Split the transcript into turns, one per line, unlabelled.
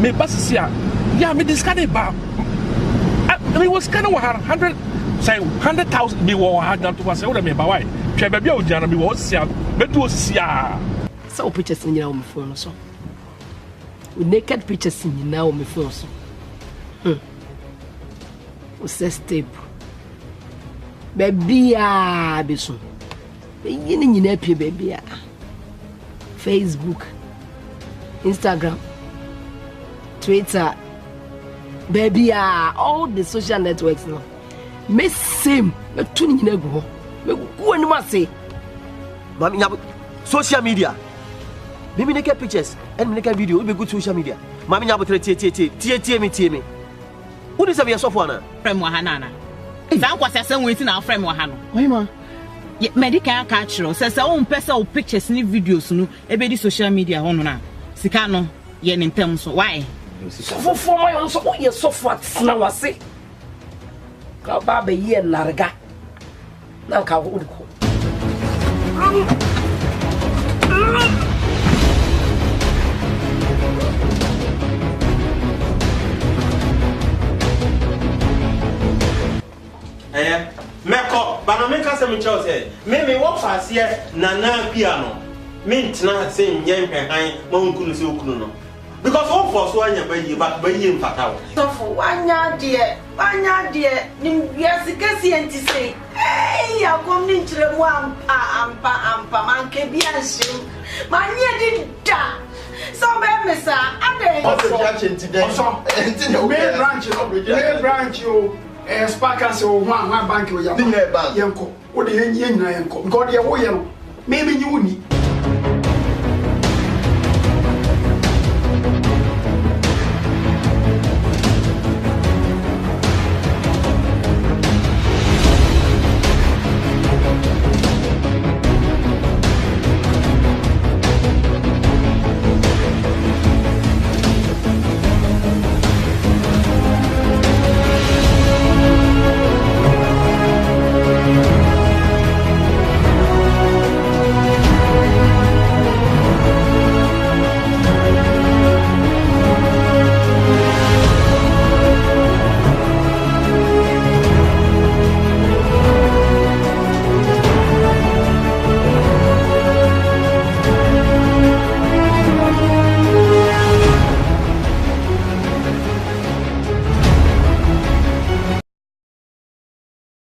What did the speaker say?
me basisia yeah me discarded ba I was kind of 100 say 100,000 me wo ha dan to was say me ba why twa ba bia odia na me wo sia me do sia
so pictures ni na o me phone so naked pictures ni na o me phone so o se step baby ah beso yini nyina pie baby ah Facebook, Instagram, Twitter, baby all the social networks now me same me tuni nyina go me go ani ma say
mami nya social media me naked pictures and naked video we be good social media mami nya botre tie me who say we so for na
frame wa hanana zan kwasa san we ti na frame wa hano oi ma medical culture say on pesa o pictures ni videos no e be di social media hono na sika no ye ne ntem so why
for my own so ye so fat na wase ka ba be ye narga na ka wo ko
Meko, but I make us some choice. Maybe what fast here, Nana piano. Mint not saying Yan behind Monkunu Sukuno. Because all for so I by you, but by you in Patao.
So for 1 year, dear, yes, I can see and to say, hey, I'm going to the one ampa, man can be assumed. My year did that. So, Miss,
what's the judging today? Main branch, you. Sparkers or one bank with your bank. Yanko, what the yen, Yanko, God, your way, maybe you need.